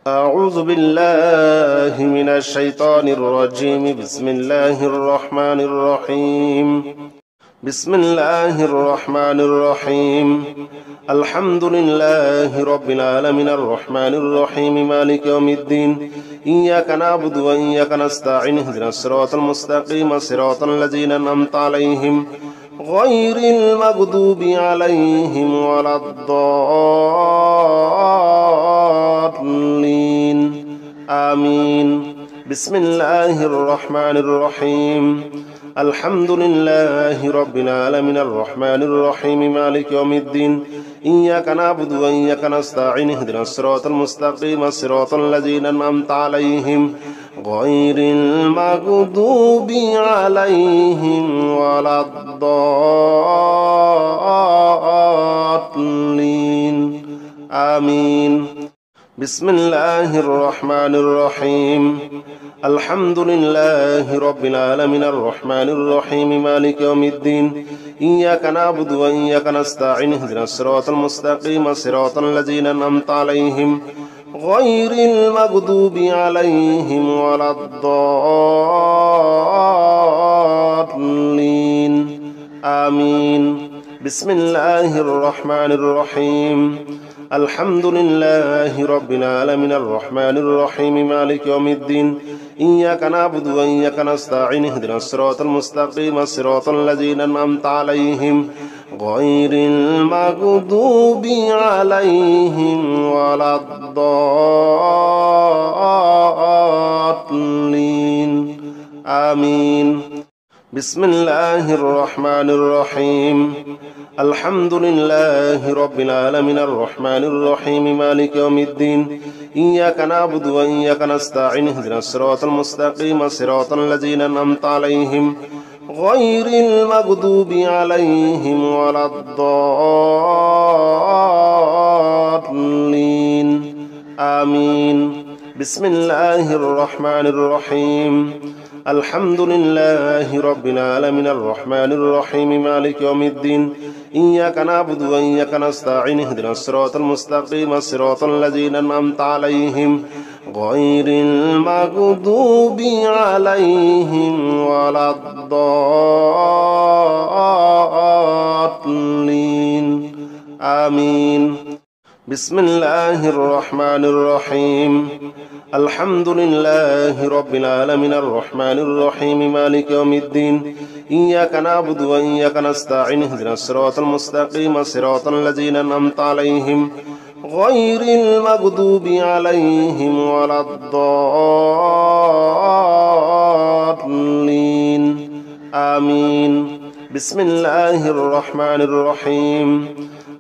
أعوذ بالله من الشيطان الرجيم. بسم الله الرحمن الرحيم. بسم الله الرحمن الرحيم. الحمد لله رب العالمين الرحمن الرحيم مالك يوم الدين. إياك نعبد وإياك نستعين اهدنا الصراط المستقيم صراط الذين أنعمت عليهم غير المغضوب عليهم ولا الضالين آمين. بسم الله الرحمن الرحيم. الحمد لله رب العالمين الرحمن الرحيم مالك يوم الدين. إياك نعبد وإياك نستعين اهدنا الصراط المستقيم صراط الذين أنعمت عليهم غير المغضوب عليهم ولا الضالين آمين. بسم الله الرحمن الرحيم. الحمد لله رب العالمين الرحمن الرحيم مالك يوم الدين. إياك نعبد وإياك نستعين اهدنا الصراط المستقيم صراط الذين أنعمت عليهم غير المغضوب عليهم ولا الضالين آمين. بسم الله الرحمن الرحيم. الحمد لله رب العالمين الرحمن الرحيم مالك يوم الدين. إياك نعبد وإياك نستعين اهدنا الصراط المستقيم صراط الذين أنعمت عليهم غير المغضوب عليهم ولا الضالين آمين. بسم الله الرحمن الرحيم. الحمد لله رب العالمين الرحمن الرحيم مالك يوم الدين. إياك نعبد وإياك نستعين اهدنا الصراط المستقيم صراط الذين أنعمت عليهم غير المغضوب عليهم ولا الضالين آمين. بسم الله الرحمن الرحيم. الحمد لله رب العالمين الرحمن الرحيم مالك يوم الدين. إياك نعبد وإياك نستعين اهدنا الصراط المستقيم صراط الذين أنعمت عليهم غير المغضوب عليهم ولا الضالين آمين. بسم الله الرحمن الرحيم. الحمد لله رب العالمين الرحمن الرحيم مالك يوم الدين. إياك نعبد وإياك نستعين اهدنا الصراط المستقيم صراط الذين أنعمت عليهم غير المغضوب عليهم ولا الضالين آمين. بسم الله الرحمن الرحيم.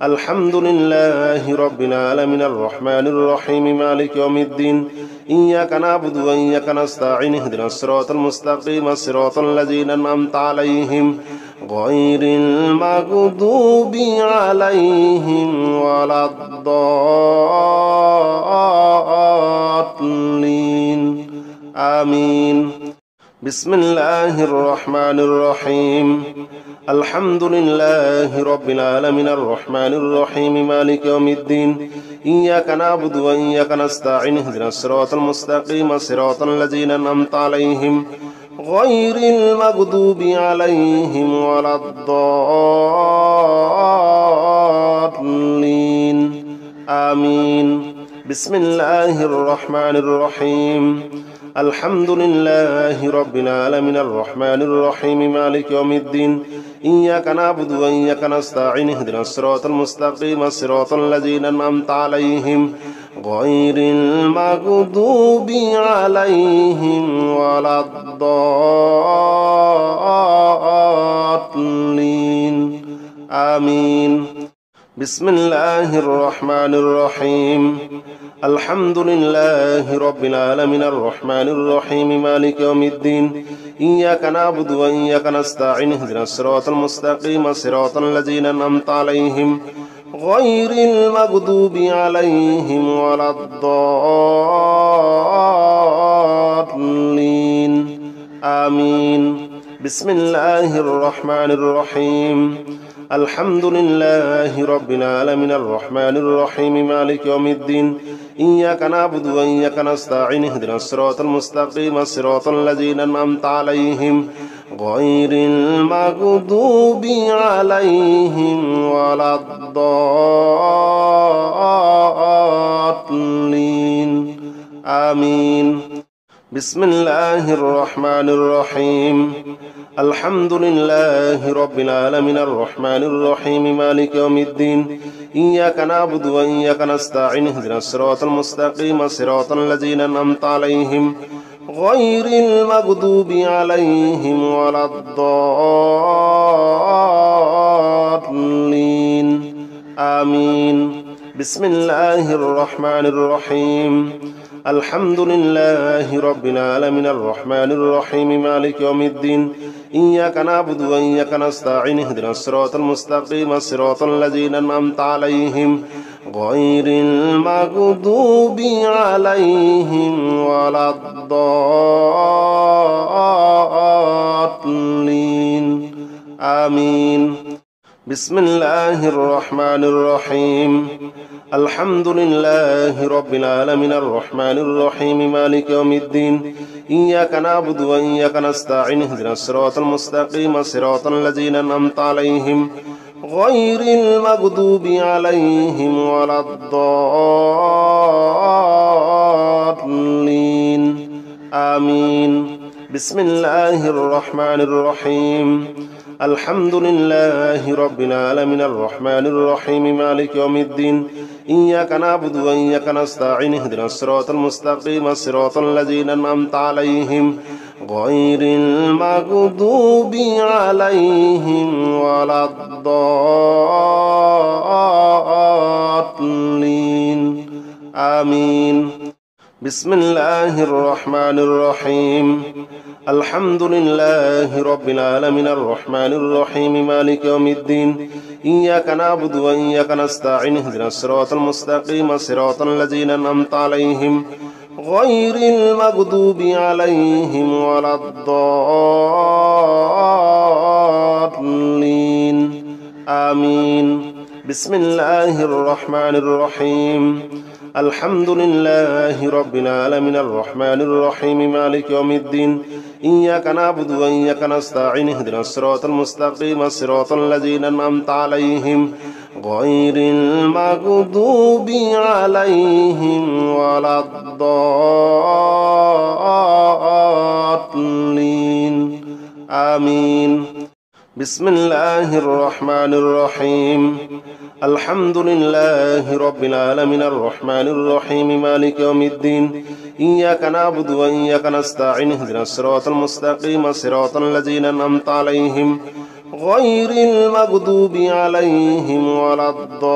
الحمد لله رب العالمين الرحمن الرحيم مالك يوم الدين. إياك نعبد وإياك نستعين اهدنا الصراط المستقيم صراط الذين أنعمت عليهم غير المغضوب عليهم ولا الضالين آمين. بسم الله الرحمن الرحيم. الحمد لله رب العالمين الرحمن الرحيم مالك يوم الدين. إياك نعبد وإياك نستعين اهدنا الصراط المستقيم صراط الذين أنعمت عليهم غير المغضوب عليهم ولا الضالين آمين. بسم الله الرحمن الرحيم. الحمد لله رب العالمين الرحمن الرحيم مالك يوم الدين. إياك نعبد وإياك نستعين اهدنا الصراط المستقيم صراط الذين أنعمت عليهم غير المغضوب عليهم ولا الضالين آمين. بسم الله الرحمن الرحيم. الحمد لله رب العالمين الرحمن الرحيم مالك يوم الدين. إياك نعبد وإياك نستعين اهدنا الصراط المستقيم صراط الذين أنعمت عليهم غير المغضوب عليهم ولا الضالين آمين. بسم الله الرحمن الرحيم. الحمد لله رب العالمين الرحمن الرحيم مالك يوم الدين. إياك نعبد وإياك نستعين اهدنا الصراط المستقيم صراط الذين أنعمت عليهم غير المغضوب عليهم ولا الضالين آمين. بسم الله الرحمن الرحيم. الحمد لله رب العالمين الرحمن الرحيم مالك يوم الدين. إياك نعبد وإياك نستعين اهدنا الصراط المستقيم صراط الذين أنعمت عليهم غير المغضوب عليهم ولا الضالين آمين. بسم الله الرحمن الرحيم. الحمد لله رب العالمين الرحمن الرحيم مالك يوم الدين. إياك نعبد وإياك نستعين اهدنا الصراط المستقيم صراط الذين أنعمت عليهم غير المغضوب عليهم ولا الضالين آمين. بسم الله الرحمن الرحيم. الحمد لله رب العالمين الرحمن الرحيم مالك يوم الدين. إياك نعبد وإياك نستعين اهدنا الصراط المستقيم صراط الذين أنعمت عليهم غير المغضوب عليهم ولا الضالين آمين. بسم الله الرحمن الرحيم. الحمد لله رب العالمين الرحمن الرحيم مالك يوم الدين. إياك نعبد وإياك نستعين اهدنا الصراط المستقيم صراط الذين أنعمت عليهم غير المغضوب عليهم ولا الضالين آمين. بسم الله الرحمن الرحيم. الحمد لله رب العالمين الرحمن الرحيم مالك يوم الدين. إياك نعبد وإياك نستعين اهدنا الصراط المستقيم صراط الذين أنعمت عليهم غير المغضوب عليهم ولا الضالين آمين. بسم الله الرحمن الرحيم. الحمد لله رب العالمين الرحمن الرحيم مالك يوم الدين. إياك نعبد وإياك نستعين اهدنا الصراط المستقيم صراط الذين أنعمت عليهم غير المغضوب عليهم ولا الضالين آمين. بسم الله الرحمن الرحيم. الحمد لله رب العالمين الرحمن الرحيم مالك يوم الدين. إياك نعبد وإياك نستعين اهدنا الصراط المستقيم صراط الذين أنعمت عليهم غير المغضوب عليهم ولا الضالين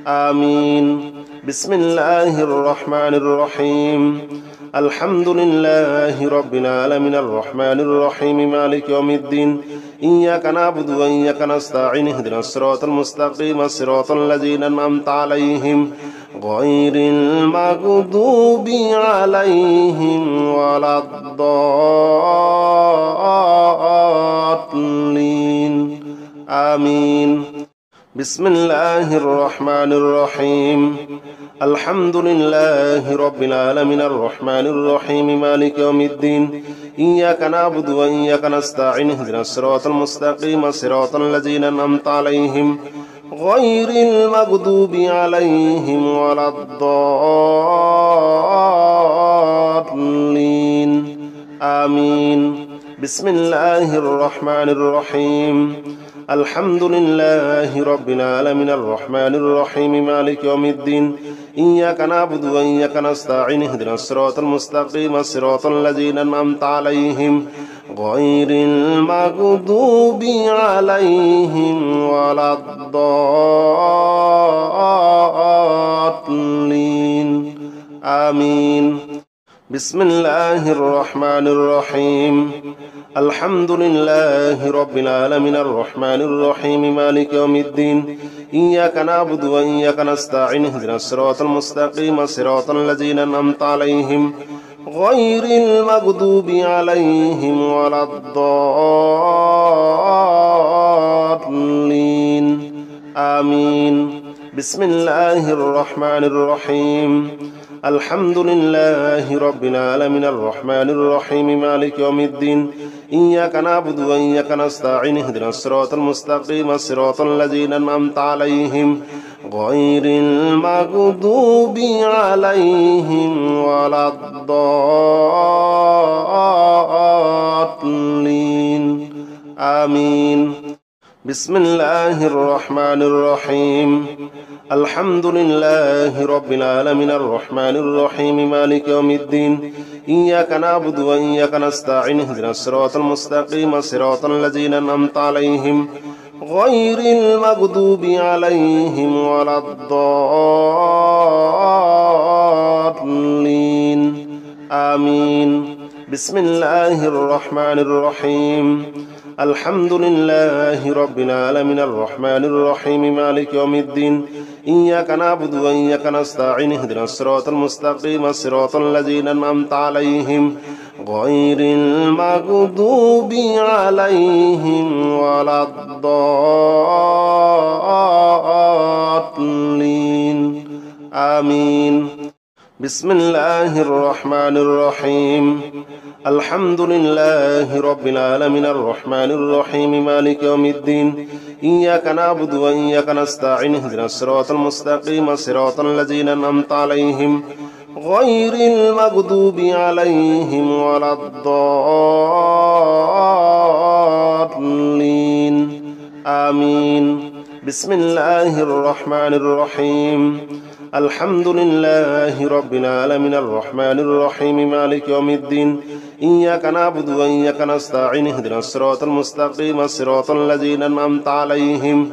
آمين. بسم الله الرحمن الرحيم. الحمد لله رب العالمين الرحمن الرحيم مالك يوم الدين. إياك نعبد وإياك نستعين اهدنا الصراط المستقيم صراط الذين أنعمت عليهم غير المغضوب عليهم ولا الضالين آمين. بسم الله الرحمن الرحيم. الحمد لله رب العالمين الرحمن الرحيم مالك يوم الدين. إياك نعبد وإياك نستعين اهدنا الصراط المستقيم صراط الذين أنعمت عليهم غير المغضوب عليهم ولا الضالين آمين. بسم الله الرحمن الرحيم. الحمد لله رب العالمين الرحمن الرحيم مالك يوم الدين. إياك نعبد وإياك نستعين اهدنا الصراط المستقيم صراط الذين أنعمت عليهم غير المغضوب عليهم ولا الضالين آمين. بسم الله الرحمن الرحيم. الحمد لله رب العالمين الرحمن الرحيم مالك يوم الدين. إياك نعبد وإياك نستعين اهدنا الصراط المستقيم صراط الذين أنعمت عليهم غير المغضوب عليهم ولا الضالين آمين بسم الله الرحمن الرحيم الحمد لله رب العالمين الرحمن الرحيم مالك يوم الدين إياك نعبد وإياك نستعين اهدنا الصراط المستقيم صراط الذين أنعمت عليهم غير المغضوب عليهم ولا الضالين آمين بسم الله الرحمن الرحيم الحمد لله رب العالمين الرحمن الرحيم مالك يوم الدين إياك نعبد وإياك نستعين اهدنا الصراط المستقيم صراط الذين أنعمت عليهم غير المغضوب عليهم ولا الضالين آمين بسم الله الرحمن الرحيم الحمد لله رب العالمين الرحمن الرحيم مالك يوم الدين إياك نعبد وإياك نستعين اهدنا الصراط المستقيم صراط الذين أنعمت عليهم غير المغضوب عليهم ولا الضالين آمين بسم الله الرحمن الرحيم الحمد لله رب العالمين الرحمن الرحيم مالك يوم الدين إياك نعبد وإياك نستعين اهدنا الصراط المستقيم صراط الذين أنعمت عليهم غير المغضوب عليهم ولا الضالين آمين بسم الله الرحمن الرحيم الحمد لله رب العالمين الرحمن الرحيم مالك يوم الدين إياك نعبد وإياك نستعين اهدنا الصراط المستقيم صراط الذين أنعمت عليهم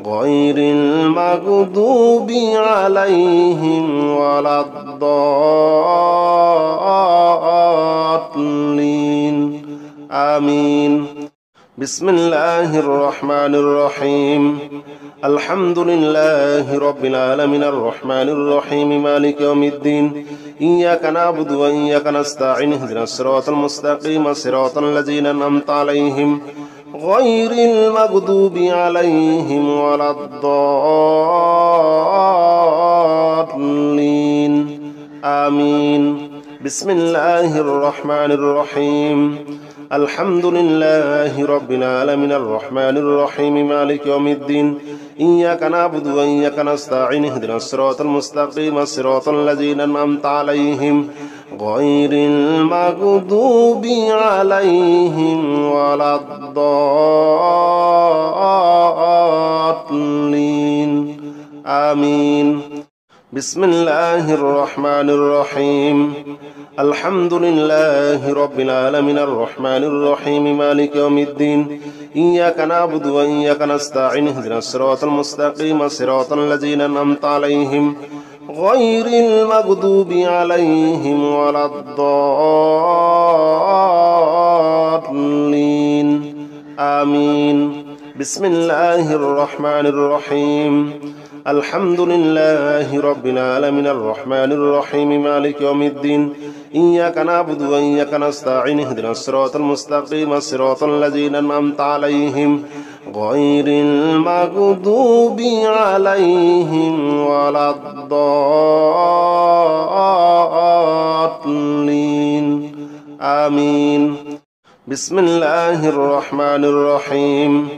غير المغضوب عليهم ولا الضالين آمين بسم الله الرحمن الرحيم الحمد لله رب العالمين الرحمن الرحيم مالك يوم الدين إياك نعبد وإياك نستعين اهدنا الصراط المستقيم صراط الذين أنعمت عليهم غير المغضوب عليهم ولا الضالين آمين بسم الله الرحمن الرحيم الحمد لله رب العالمين الرحمن الرحيم مالك يوم الدين إياك نعبد وإياك نستعين اهدنا الصراط المستقيم صراط الذين أنعمت عليهم غير المغضوب عليهم ولا الضالين آمين بسم الله الرحمن الرحيم الحمد لله رب العالمين الرحمن الرحيم مالك يوم الدين إياك نعبد وإياك نستعين اهدنا الصراط المستقيم صراط الذين أنعمت عليهم غير المغضوب عليهم ولا الضالين آمين بسم الله الرحمن الرحيم الحمد لله رب العالمين الرحمن الرحيم مالك يوم الدين إياك نعبد وإياك نستعين اهدنا الصراط المستقيم صراط الذين أنعمت عليهم غير المغضوب عليهم ولا الضالين آمين بسم الله الرحمن الرحيم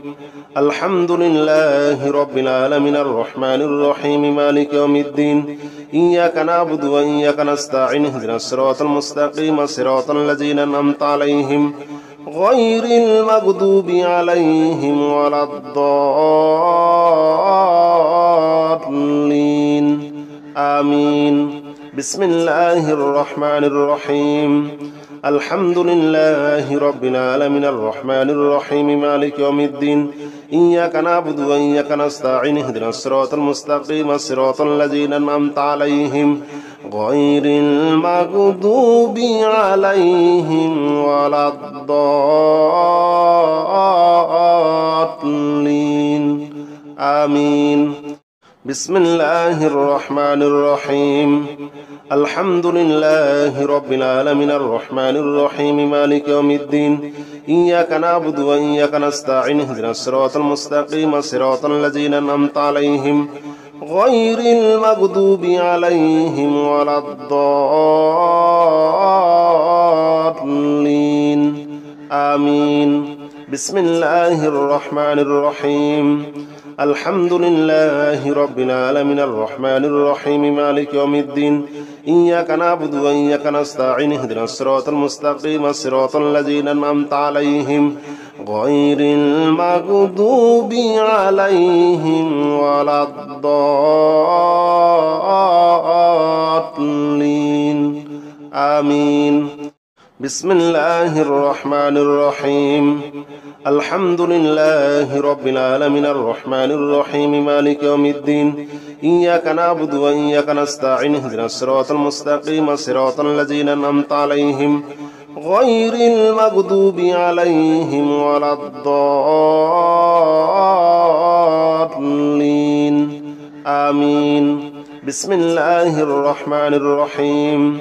الحمد لله رب العالمين الرحمن الرحيم مالك يوم الدين إياك نعبد وإياك نستعين اهدنا الصراط المستقيم صراط الذين أنعمت عليهم غير المغضوب عليهم ولا الضالين آمين بسم الله الرحمن الرحيم الحمد لله رب العالمين الرحمن الرحيم مالك يوم الدين إياك نعبد وإياك نستعين اهدنا الصراط المستقيم صراط الذين أنعمت عليهم غير المغضوب عليهم ولا الضالين آمين بسم الله الرحمن الرحيم الحمد لله رب العالمين الرحمن الرحيم مالك يوم الدين إياك نعبد وإياك نستعين اهدنا الصراط المستقيم صراط الذين أنعمت عليهم غير المغضوب عليهم ولا الضالين آمين. بسم الله الرحمن الرحيم. الحمد لله رب العالمين الرحمن الرحيم مالك يوم الدين إياك نعبد وإياك نستعين اهدنا الصراط المستقيم صراط الذين أنعمت عليهم غير المغضوب عليهم ولا الضالين آمين. بسم الله الرحمن الرحيم. الحمد لله رب العالمين الرحمن الرحيم مالك يوم الدين إياك نعبد وإياك نستعين اهدنا الصراط المستقيم صراط الذين أنعمت عليهم غير المغضوب عليهم ولا الضالين آمين. بسم الله الرحمن الرحيم.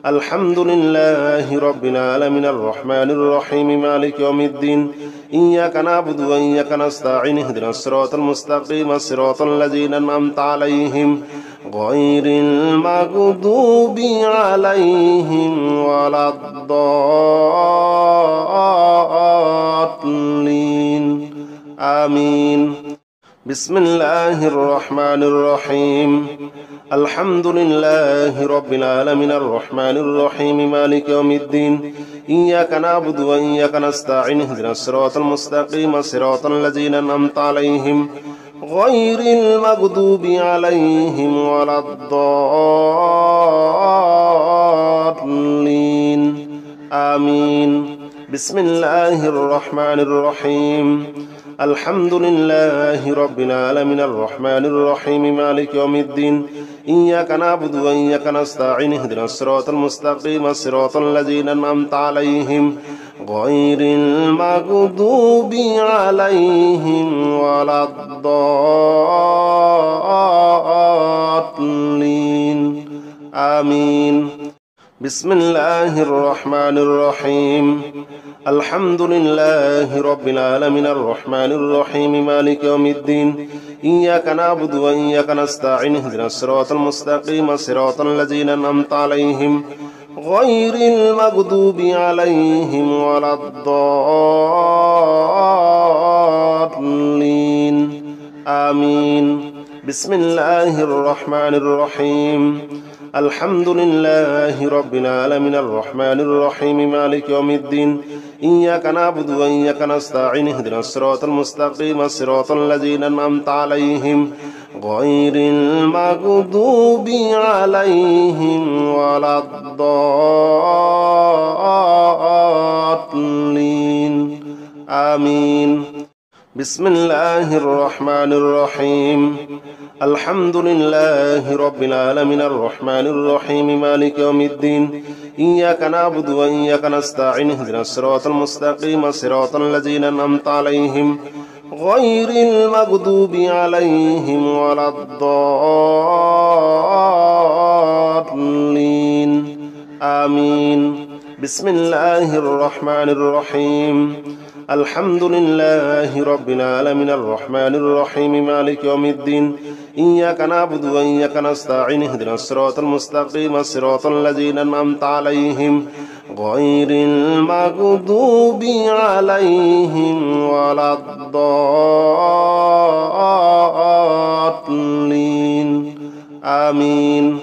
الحمد لله رب العالمين الرحمن الرحيم مالك يوم الدين إياك نعبد وإياك نستعين اهدنا الصراط المستقيم صراط الذين أنعمت عليهم غير المغضوب عليهم ولا الضالين آمين. بسم الله الرحمن الرحيم. الحمد لله رب العالمين الرحمن الرحيم مالك يوم الدين إياك نعبد وإياك نستعين اهدنا الصراط المستقيم صراط الذين أنعمت عليهم غير المغضوب عليهم ولا الضالين آمين. بسم الله الرحمن الرحيم. الحمد لله رب العالمين الرحمن الرحيم مالك يوم الدين إياك نعبد وإياك نستعين اهدنا الصراط المستقيم صراط الذين أنعمت عليهم غير المغضوب عليهم ولا الضالين آمين. بسم الله الرحمن الرحيم. الحمد لله رب العالمين الرحمن الرحيم مالك يوم الدين إياك نعبد وإياك نستعين اهدنا الصراط المستقيم صراط الذين أنعمت عليهم غير المغضوب عليهم ولا الضالين آمين. بسم الله الرحمن الرحيم. الحمد لله رب العالمين الرحمن الرحيم مالك يوم الدين إياك نعبد وإياك نستعين اهدنا الصراط المستقيم صراط الذين أنعمت عليهم غير المغضوب عليهم ولا الضالين آمين. بسم الله الرحمن الرحيم. الحمد لله رب العالمين الرحمن الرحيم مالك يوم الدين إياك نعبد وإياك نستعين اهدنا الصراط المستقيم صراط الذين أنعمت عليهم غير المغضوب عليهم ولا الضالين آمين. بسم الله الرحمن الرحيم. الحمد لله رب العالمين الرحمن الرحيم مالك يوم الدين إياك نعبد وإياك نستعين اهدنا الصراط المستقيم صراط الذين أنعمت عليهم غير المغضوب عليهم ولا الضالين آمين.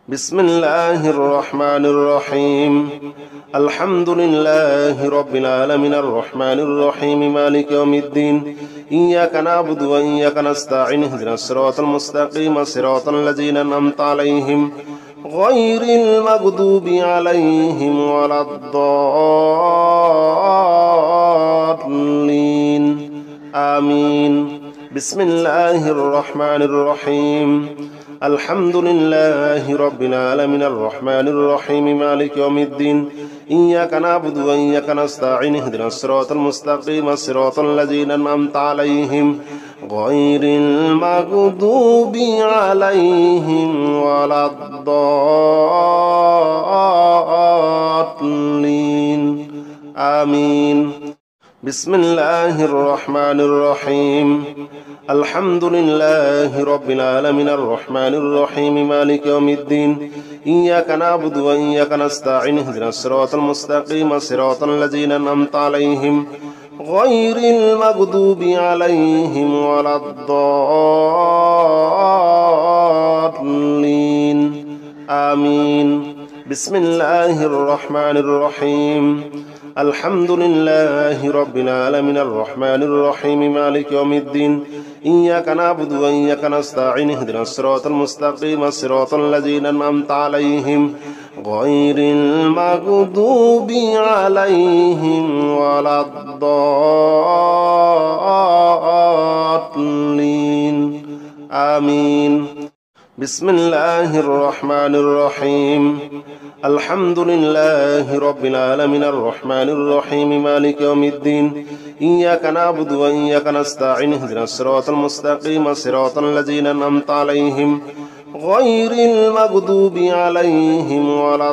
بسم الله الرحمن الرحيم. الحمد لله رب العالمين الرحمن الرحيم مالك يوم الدين إياك نعبد وإياك نستعين اهدنا الصراط المستقيم صراط الذين أنعمت عليهم غير المغضوب عليهم ولا الضالين آمين. بسم الله الرحمن الرحيم. الحمد لله رب العالمين الرحمن الرحيم مالك يوم الدين إياك نعبد وإياك نستعين اهدنا الصراط المستقيم صراط الذين أنعمت عليهم غير المغضوب عليهم ولا الضالين آمين. بسم الله الرحمن الرحيم الحمد لله رب العالمين الرحمن الرحيم مالك يوم الدين إياك نعبد وإياك نستعين اهدنا الصراط المستقيم صراط الذين أنعمت عليهم غير المغضوب عليهم ولا الضالين آمين بسم الله الرحمن الرحيم الحمد لله رب العالمين الرحمن الرحيم مالك يوم الدين إياك نعبد وإياك نستعين اهدنا الصراط المستقيم صراط الذين أنعمت عليهم غير المغضوب عليهم ولا الضالين آمين بسم الله الرحمن الرحيم الحمد لله رب العالمين الرحمن الرحيم مالك يوم الدين إياك نعبد وإياك نستعين اهدنا الصراط المستقيم صراط الذين أنعمت عليهم غير المغضوب عليهم ولا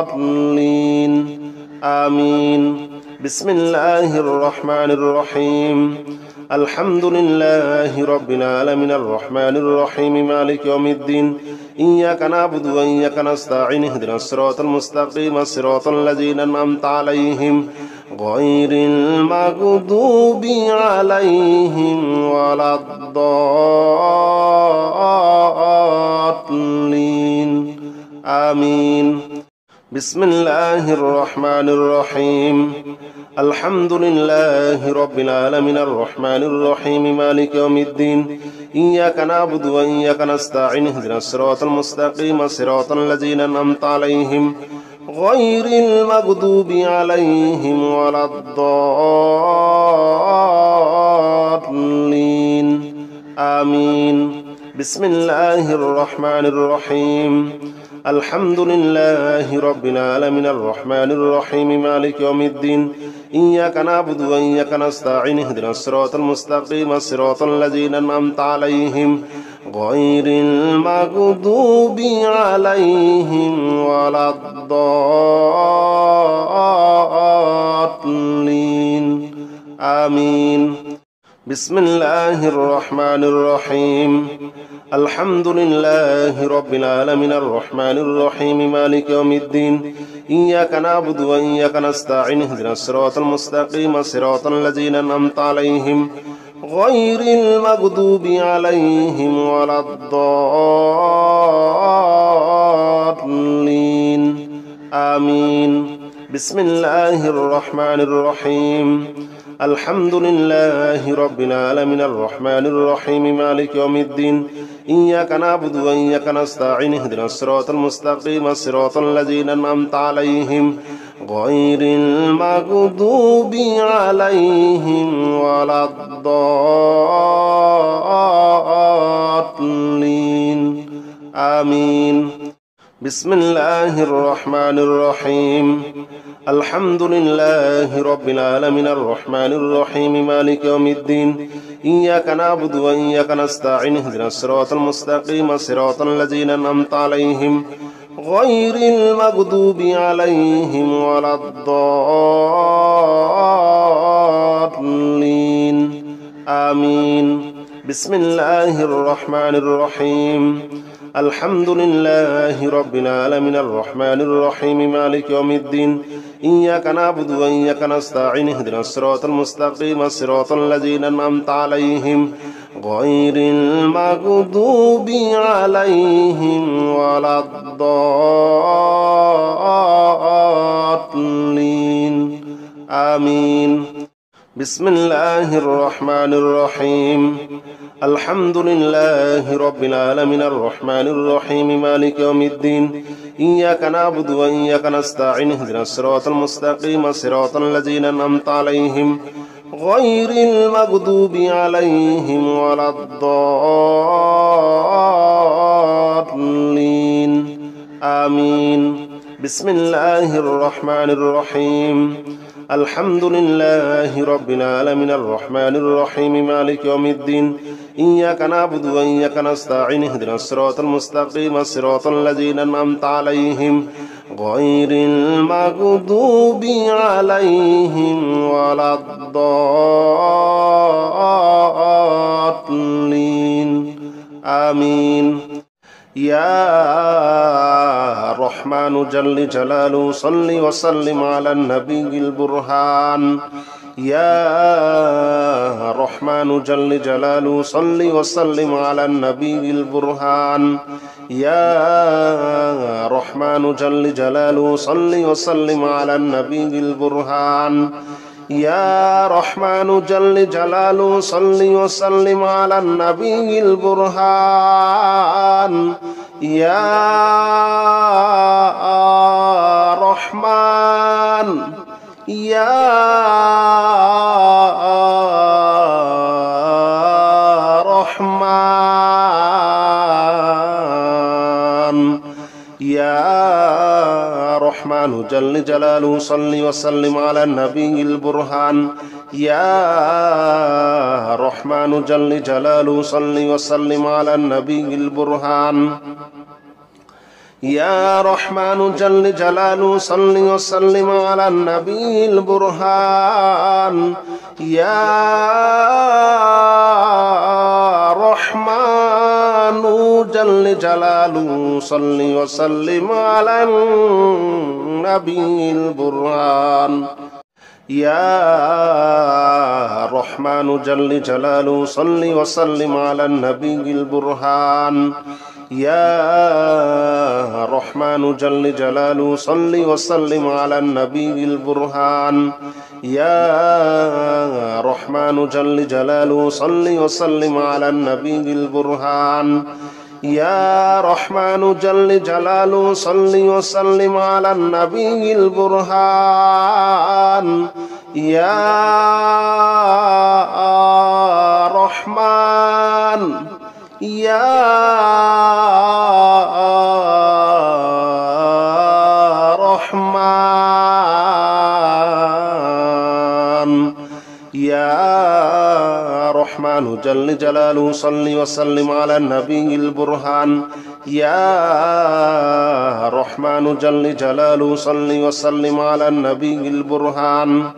الضالين آمين بسم الله الرحمن الرحيم الحمد لله رب العالمين الرحمن الرحيم مالك يوم الدين إياك نعبد وإياك نستعين اهدنا الصراط المستقيم صراط الذين أنعمت عليهم غير المغضوب عليهم ولا الضالين آمين بسم الله الرحمن الرحيم الحمد لله رب العالمين الرحمن الرحيم مالك يوم الدين إياك نعبد وإياك نستعين اهدنا الصراط المستقيم صراط الذين أنعمت عليهم غير المغضوب عليهم ولا الضالين آمين بسم الله الرحمن الرحيم الحمد لله رب العالمين الرحمن الرحيم مالك يوم الدين إياك نعبد وإياك نستعين اهدنا الصراط المستقيم صراط الذين أنعمت عليهم غير المغضوب عليهم ولا الضالين آمين بسم الله الرحمن الرحيم الحمد لله رب العالمين الرحمن الرحيم مالك يوم الدين إياك نعبد وإياك نستعين اهدنا الصراط المستقيم صراط الذين أنعمت عليهم غير المغضوب عليهم ولا الضالين آمين بسم الله الرحمن الرحيم الحمد لله رب العالمين الرحمن الرحيم مالك يوم الدين إياك نعبد وإياك نستعين اهدنا الصراط المستقيم صراط الذين أنعمت عليهم غير المغضوب عليهم ولا الضالين آمين بسم الله الرحمن الرحيم الحمد لله رب العالمين الرحمن الرحيم مالك يوم الدين إياك نعبد وإياك نستعين اهدنا الصراط المستقيم صراط الذين أنعمت عليهم غير المغضوب عليهم ولا الضالين آمين بسم الله الرحمن الرحيم الحمد لله رب العالمين الرحمن الرحيم مالك يوم الدين إياك نعبد وإياك نستعين اهدنا الصراط المستقيم صراط الذين أنعمت عليهم غير المغضوب عليهم ولا الضالين آمين بسم الله الرحمن الرحيم الحمد لله رب العالمين الرحمن الرحيم مالك يوم الدين إياك نعبد وإياك نستعين اهدنا الصراط المستقيم صراط الذين أنعمت عليهم غير المغضوب عليهم ولا الضالين آمين بسم الله الرحمن الرحيم الحمد لله رب العالمين الرحمن الرحيم مالك يوم الدين إياك نعبد وإياك نستعين اهدنا الصراط المستقيم صراط الذين أنعمت عليهم غير المغضوب عليهم ولا الضالين آمين يا رحمن جل جلاله صل وسلم على النبي البرهان يا رحمن جل جلاله صل وسلم على النبي البرهان يا رحمن جل جلاله صل وسلم على النبي البرهان يا رحمن جل جلاله صل وسلم على النبي البرهان يا رحمن يا رحمن يا رحمن جل جلاله صل وسلم على النبي البرهان يا رحمن جل جلاله صل وسلم على النبي البرهان يا رحمن جل جلاله صل وسلم على النبي البرهان يا رحمن جل جلاله صل وسلم على النبي البرهان يا رحمن جل جلاله صل وسلم على النبي البرهان يا رحمن جل جلاله صل وسلم على النبي البرهان يا رحمن جل جلاله صل وسلم على النبي البرهان يا رحمن جل جلاله صل وسلم على النبي البرهان يا رحمن يا رحمن يا رحمن جل جلاله صل وسلم على النبي البرهان يا رحمن جل جلاله صل وسلم على النبي البرهان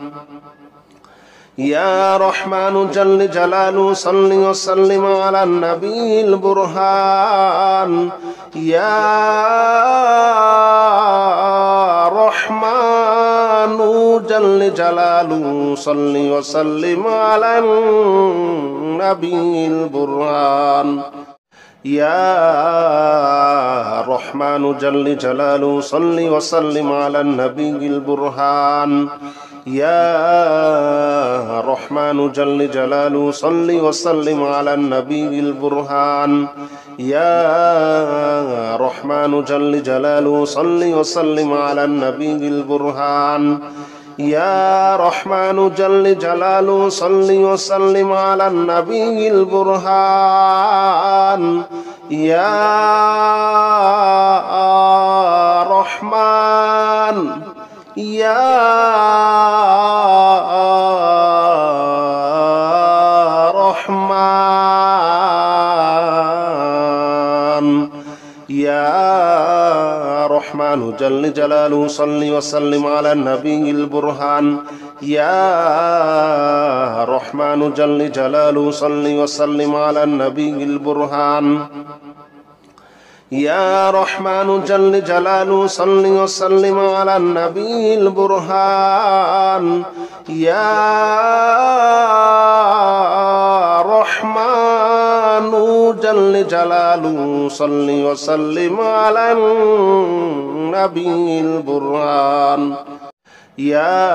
يا رحمن جل جلاله صل وسلم على النبي البرهان يا رحمن جل جلاله صل وسلم على النبي البرهان يا رحمن جل جلاله صل وسلم على النبي البرهان يا رحمن جل جلاله صل وسلم على النبي البرهان يا رحمن جل جلاله صل وسلم على النبي البرهان يا رحمن جل جلاله صل وسلم على النبي البرهان يا رحمن يا رحمن يا رحمن جل جلاله صل وسلم على النبي البرهان يا رحمن جل جلاله صل وسلم على النبي البرهان يا رحمن جل جلاله صل وسلم على النبي البرهان يا رحمن جل جلاله صل وسلم على النبي البرهان يا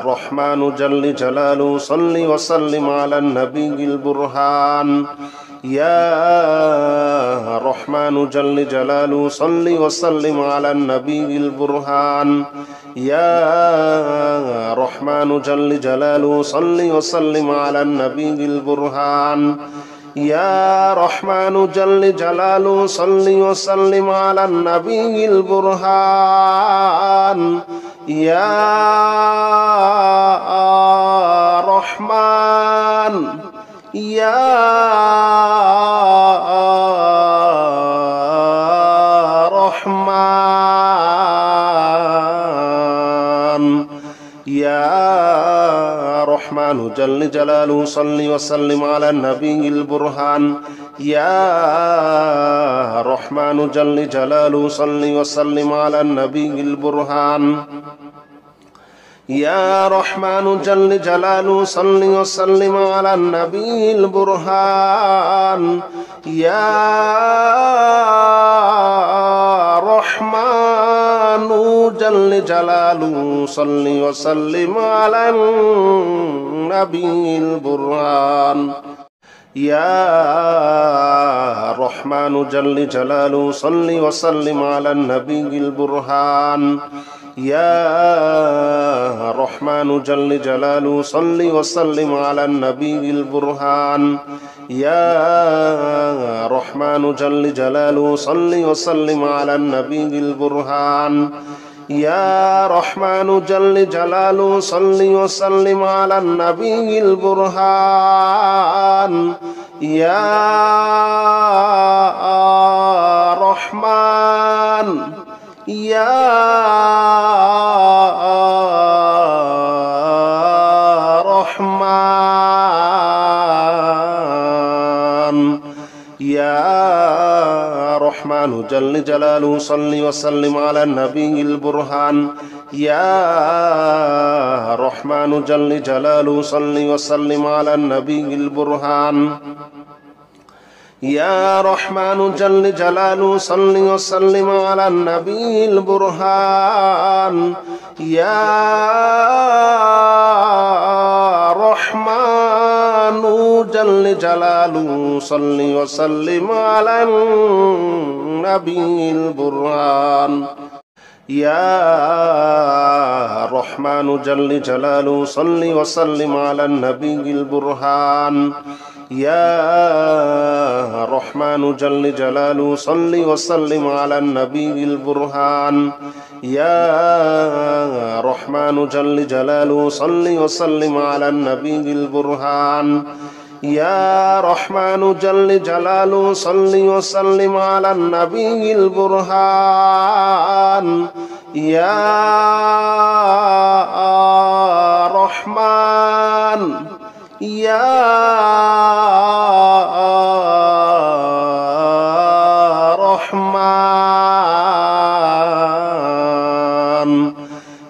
رحمن جل جلاله صل وسلم على النبي البرهان يا رحمن جل جلاله صل وسلم على النبي البرهان يا رحمن جل جلاله صل وسلم على النبي البرهان يا رحمن جل جلاله صل وسلم على النبي البرهان يا رحمن يا رحمن يا رحمن جل جلاله صل وسلم على النبي البرهان يا رحمن جل جلاله صل وسلم على النبي البرهان يا رحمن جل جلاله صل وسلم على النبي البرهان يا رحمن جل جلاله صل وسلم على النبي البرهان يا رحمن جل جلاله صل وسلم على النبي البرهان يا رحمن جل جلاله صل وسلم على النبي البرهان يا رحمن جل جلاله صل وسلم على النبي البرهان يا رحمن جل جلاله صل وسلم على النبي البرهان يا رحمن يا رحمن يا رحمن جل جلاله صل وسلم على النبي البرهان يا رحمن جل جلاله صل وسلم على النبي البرهان يا رحمن جل جلاله صل وسلم على النبي البرهان يا رحمن جل جلاله صل وسلم على النبي البرهان يا رحمن جل جلاله صل وسلم على النبي البرهان يا رحمن جل جلاله صل وسلم على النبي البرهان يا رحمن جل جلاله صل وسلم على النبي البرهان يا رحمن جل جلاله صل وسلم على النبي البرهان يا رحمن يا رحمن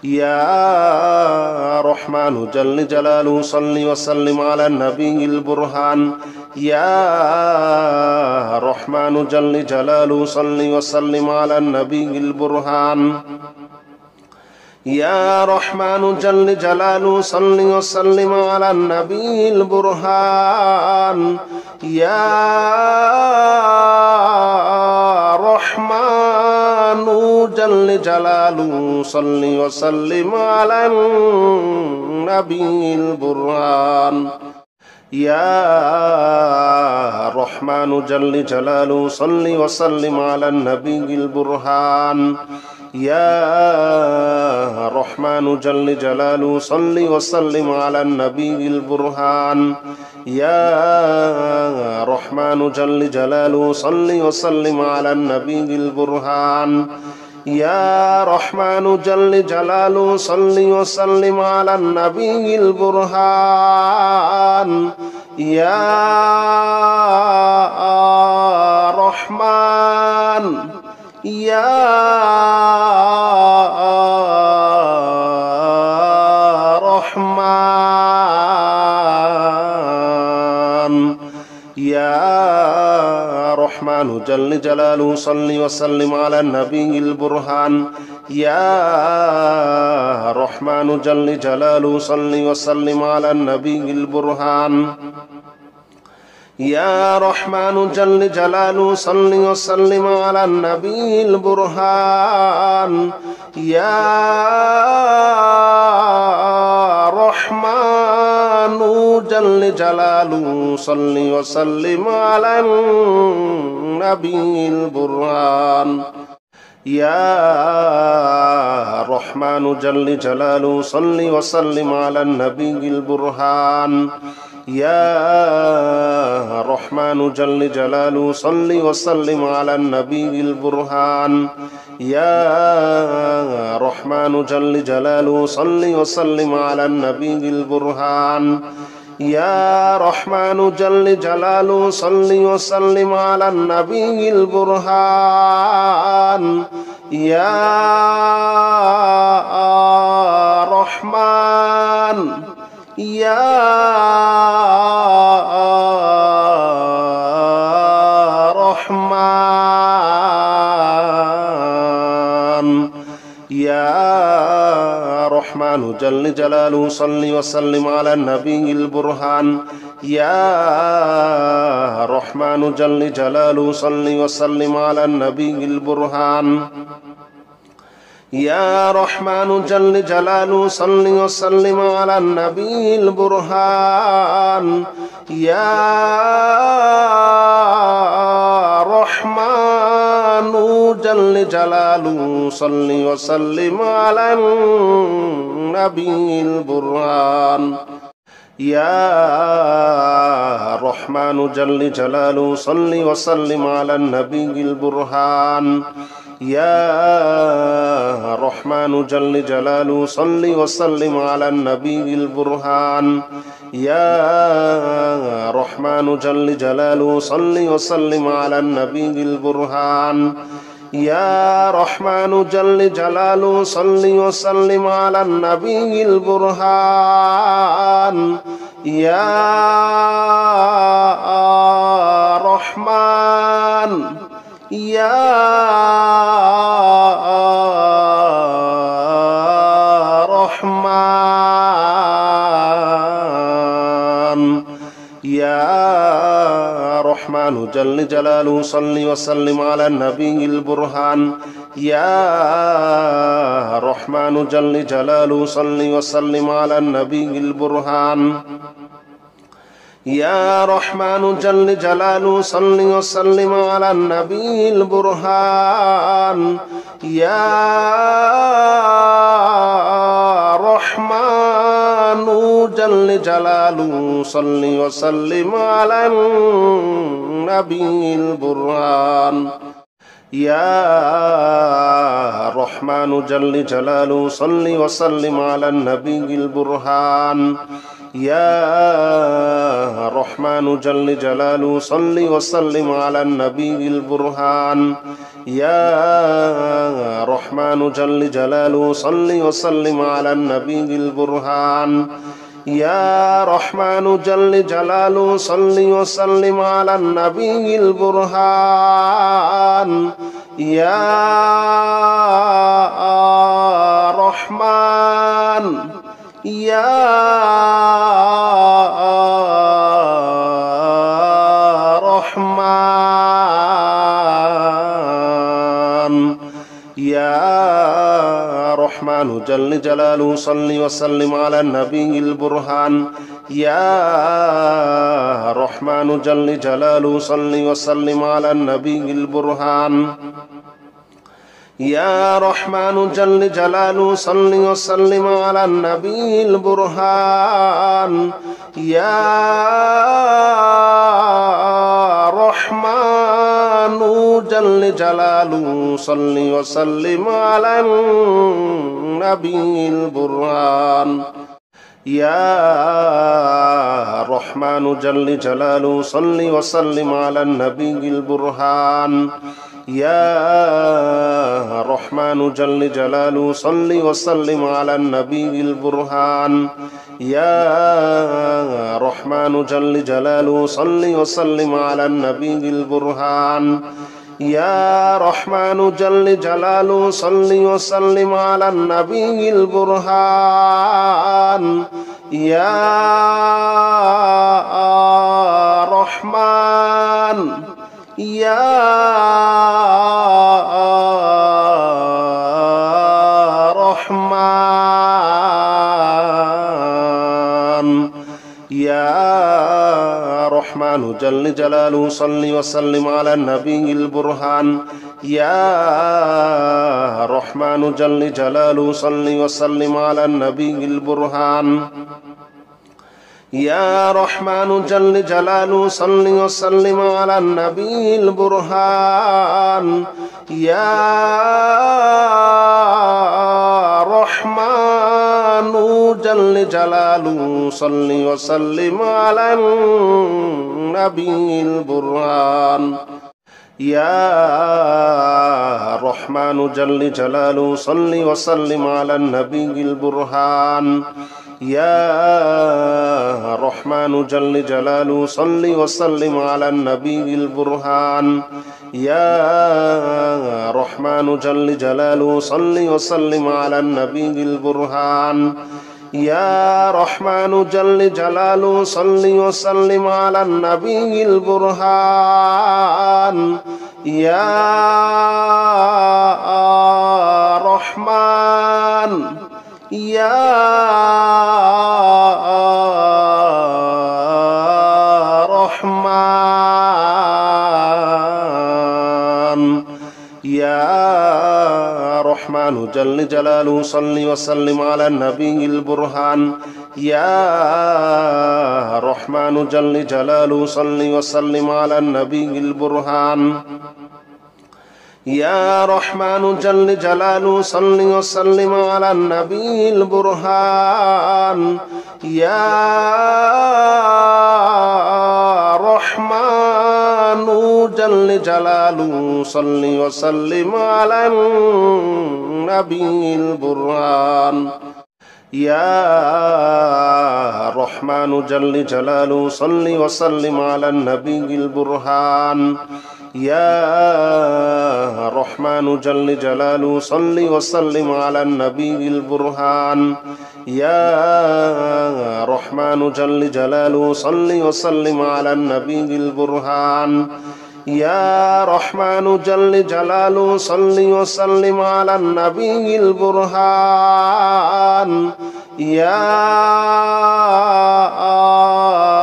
يا رحمن جل جلاله صل وسلم على النبي البرهان يا رحمن جل جلاله صل وسلم على النبي البرهان يا رحمن جل جلاله صل وسلم على النبي البرهان يا رحمن جل جلاله صل وسلم على النبي البرهان يا رحمن جل جلاله صل وسلم على النبي البرهان يا رحمن جل جلاله صل وسلم على النبي البرهان يا رحمن جل جلاله صل وسلم على النبي البرهان يا رحمن جل جلاله صل وسلم على النبي البرهان يا رحمن يا رحمن يا رحمن جل جلاله صل وسلم على النبي البرهان يا رحمن جل جلاله صل وسلم على النبي البرهان يا رحمن جل جلاله صل وسلم على النبي البرهان يا رحمن جل جلاله صل وسلم على النبي البرهان يا رحمن جل جلاله صل وسلم على النبي البرهان يا رحمن جل جلاله صل وسلم على النبي البرهان يا رحمن جل جلاله صل وسلم على النبي البرهان يا رحمن جل جلاله صل وسلم على النبي البرهان يا رحمن يا رحمن يا رحمن جل جلاله صل وسلم على النبي البرهان يا رحمن جل جلاله صل وسلم على النبي البرهان يا رحمن جل جلاله صل وسلم على النبي البرهان يا رحمن جل جلاله صل وسلم على النبي البرهان يا رحمن جل جلاله صل وسلم على النبي البرهان يا رحمن جل جلاله صل وسلم على النبي البرهان يا رحمن جل جلاله صل وسلم على النبي البرهان يا رحمن جل جلاله صل وسلم على النبي البرهان يا رحمن يا رحمن يا رحمن جل جلاله صل وسلم على النبي البرهان يا رحمن جل جلاله صل وسلم على النبي البرهان يا رحمن جل جلاله صل وسلم على النبي البرهان يا رحمن جل جلاله صل وسلم على النبي البرهان يا رحمن جل جلاله صل وسلم على النبي البرهان يا رحمن جل جلاله صل وسلم على النبي البرهان يا رحمن جل جلاله صل وسلم على النبي البرهان يا رحمن جل جلاله صل وسلم على النبي البرهان يا رحمن يا رحمن يا رحمن جل جلاله صل وسلم على النبي البرهان يا رحمن جل جلاله صل وسلم على النبي البرهان يا رحمن جل جلاله صل وسلم على النبي البرهان يا رحمن جل جلاله صل وسلم على النبي البرهان يا رحمن جل جلاله صل وسلم على النبي البرهان يا رحمن جل جلاله صل وسلم على النبي البرهان يا رحمن جل جلاله صل وسلم على النبي البرهان يا رحمن جل جلاله صل وسلم على النبي البرهان يا رحمن يا رحمن يا رحمن جل جلاله صل وسلم على النبي البرهان يا رحمن جل جلاله صل وسلم على النبي البرهان يا رحمن جل جلاله صل وسلم على النبي البرهان يا رحمن جل جلاله صل وسلم على النبي البرهان يا رحمن جل جلاله صل وسلم على النبي البرهان يا رحمن جل جلاله صل وسلم على النبي البرهان يا رحمن جل جلاله صل وسلم على النبي البرهان يا رحمن جل جلاله صل وسلم على النبي البرهان يا رحمن يا رحمن يا رحمن جل جلاله صل وسلم على النبي البرهان يا رحمن جل جلاله صل وسلم على النبي البرهان يا رحمن جل جلاله صل وسلم على النبي البرهان يا رحمن جل جلاله صل وسلم على النبي البرهان يا رحمن جل جلاله صل وسلم على النبي البرهان يا رحمن جل جلاله صل وسلم على النبي البرهان يا رحمن جل جلاله صل وسلم على النبي البرهان يا رحمن جل جلاله صل وسلم على النبي البرهان يا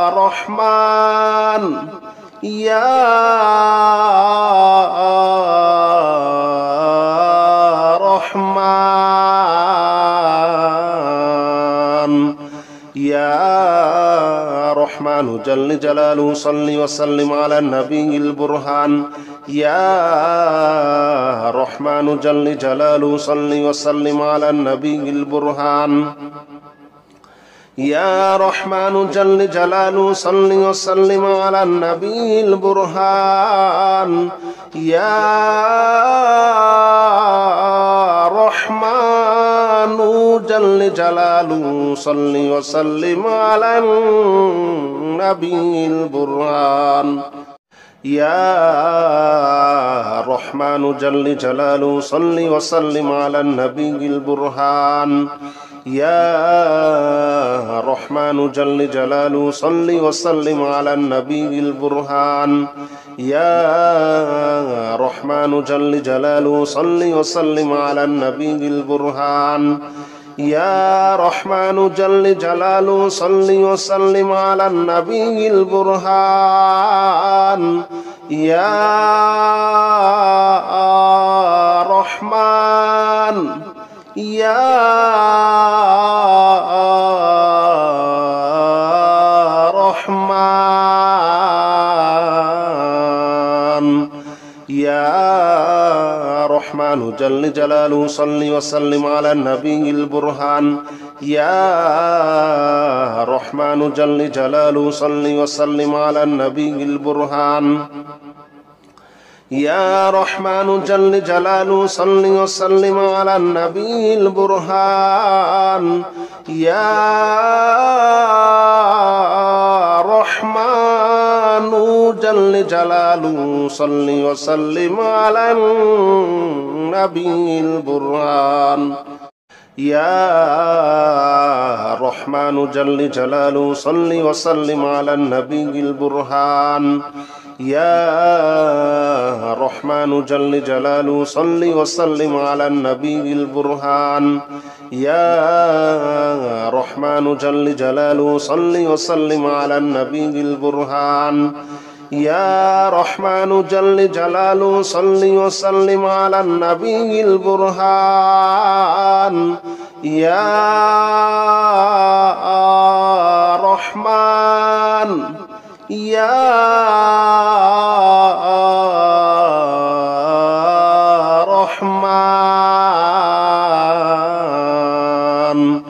رحمن يا رحمن يا رحمن جل جلاله صل وسلم على النبي البرهان يا رحمن جل جلاله صل وسلم على النبي البرهان يا رحمن جل جلاله صل وسلم على النبي البرهان يا رحمن جل جلاله صل وسلم على النبي البرهان يا رحمن جل جلاله صل وسلم على النبي البرهان يا رحمن جل جلاله صل وسلم على النبي البرهان يا رحمن جل جلاله صل وسلم على النبي البرهان يا رحمن جل جلاله صل وسلم على النبي البرهان يا رحمن يا رحمن يا رحمن جل جلاله صل وسلم على النبي البرهان يا رحمن جل جلاله صل وسلم على النبي البرهان يا رحمن جل جلاله صل وسلم على النبي البرهان يا رحمن جل جلاله صل وسلم على النبي البرهان يا رحمن جل جلاله صل وسلم على النبي البرهان يا رحمن جل جلاله صل وسلم على النبي البرهان يا رحمن جل جلاله صل وسلم على النبي البرهان يا رحمن جل جلاله صل وسلم على النبي البرهان يا رحمن يا رحمن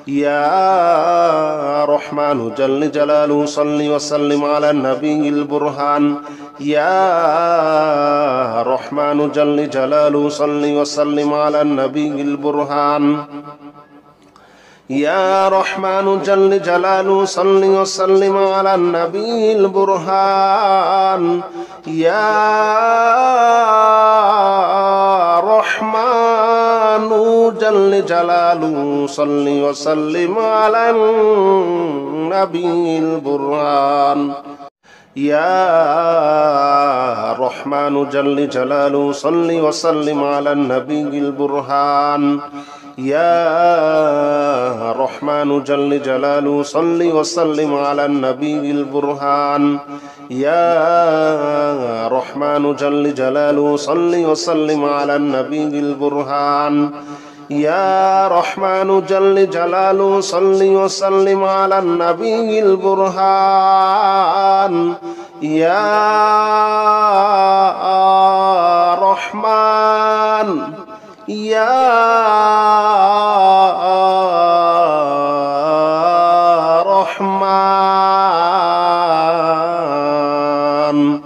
يا رحمن جل جلاله صل وسلم على النبي البرهان يا رحمن جل جلاله صل وسلم على النبي البرهان يا رحمن جل جلاله صل وسلم على النبي البرهان يا رحمن جل جلاله صل وسلم على النبي البرهان يا رحمن جل جلاله صل وسلم على النبي البرهان يا رحمن جل جلاله صل وسلم على النبي البرهان يا رحمن جل جلاله صل وسلم على النبي البرهان يا رحمن جل جلاله صل وسلم على النبي البرهان يا رحمن يا رحمن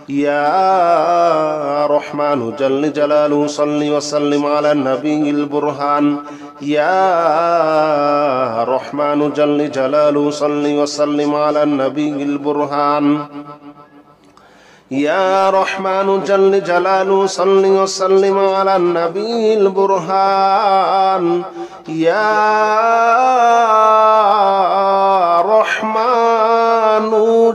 يا رحمن جل جلاله صل وسلم على النبي البرهان يا رحمن جل جلاله صل وسلم على النبي البرهان يا رحمن جل جلاله صل وسلم على النبي البرهان يا رحمن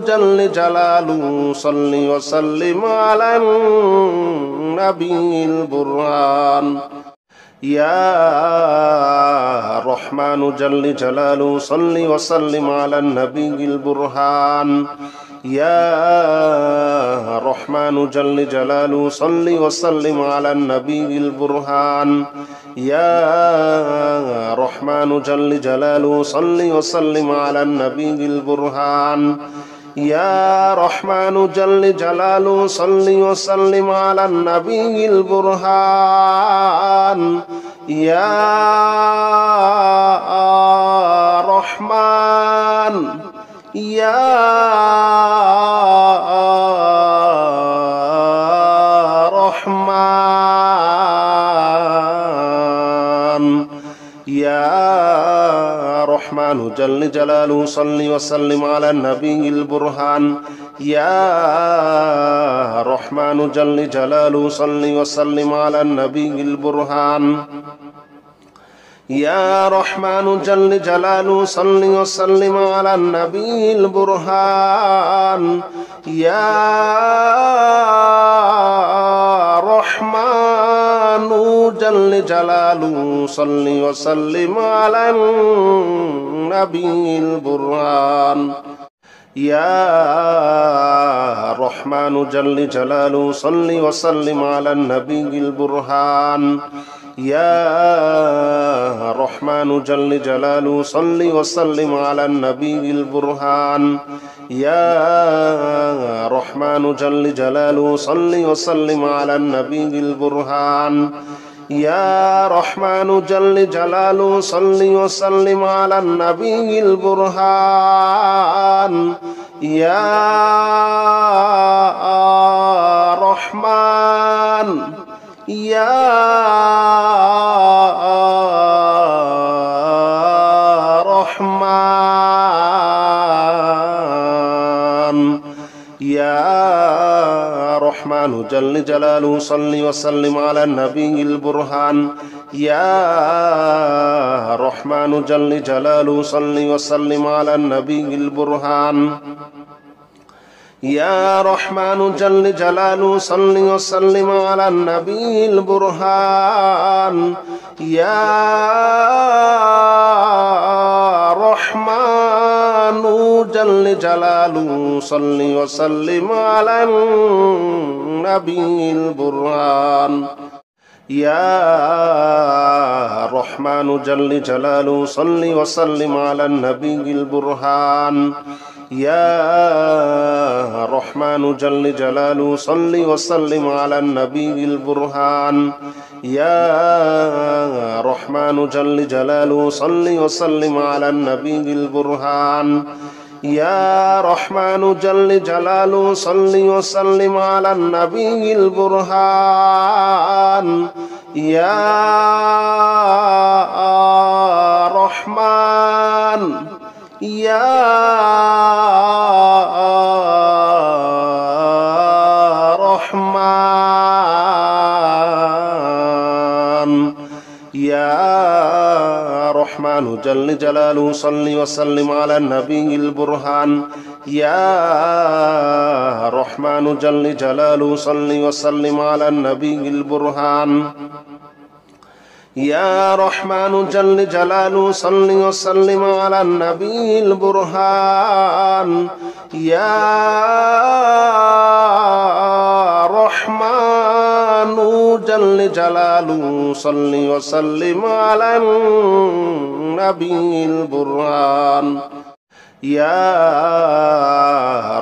جل جلاله صل وسلم على النبي البرهان يا رحمن جل جلاله صل وسلم على النبي البرهان يا رحمن جل جلاله صل وسلم على النبي البرهان يا رحمن جل جلاله صل وسلم على النبي البرهان يا رحمن جل جلاله صل وسلم على النبي البرهان يا رحمن يا رحمن يا رحمن جل جلاله صل وسلم على النبي البرهان يا رحمن جل جلاله صل وسلم على النبي البرهان يا رحمن جل جلاله صل وسلم على النبي البرهان يا رحمن جل جلاله صل وسلم على النبي البرهان يا رحمن جل جلاله صل وسلم على النبي البرهان يا رحمن جل جلاله صل وسلم على النبي البرهان يا رحمن جل جلاله صل وسلم على النبي البرهان يا رحمن جل جلاله صل وسلم على النبي البرهان يا رحمن يا رحمن يا رحمن جل جلاله صل وسلم على النبي البرهان يا رحمن جل جلاله صل وسلم على النبي البرهان يا رحمن جل جلاله صل وسلم على النبي البرهان يا رحمن جل جلاله صل وسلم على النبي البرهان يا رحمن جل جلاله صل وسلم على النبي البرهان يا رحمن جل جلاله صل وسلم على النبي البرهان يا رحمن جل جلاله صل وسلم على النبي البرهان يا رحمن جل جلاله صل وسلم على النبي البرهان يا رحمن يا رحمن يا رحمن جل جلاله صل وسلم على النبي البرهان يا رحمن جل جلاله صل وسلم على النبي البرهان يا رحمن جل جلاله صل وسلم على النبي البرهان يا رحمن جل جلاله صل وسلم على النبي البرهان يا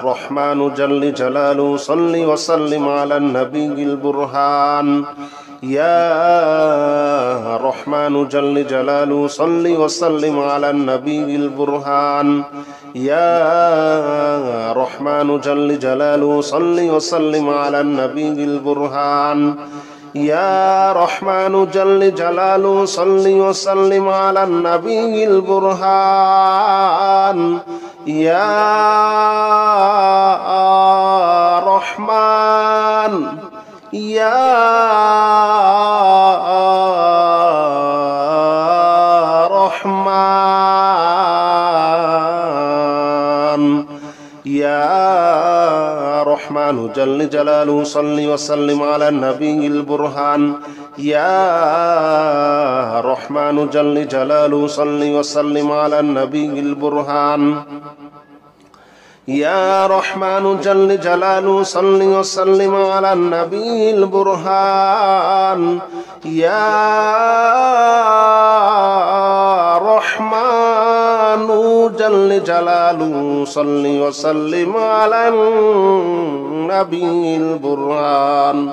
رحمن جل جلاله صل وسلم على النبي البرهان يا رحمن جل جلاله صل وسلم على النبي البرهان يا رحمن جل جلاله صل وسلم على النبي البرهان يا رحمن جل جلاله صل وسلم على النبي البرهان يا رحمن يا رحمن يا رحمن جل جلاله صل وسلم على النبي البرهان يا رحمن جل جلاله صل وسلم على النبي البرهان يا رحمن جل جلاله صل وسلم على النبي البرهان يا رحمن جل جلاله صل وسلم على النبي البرهان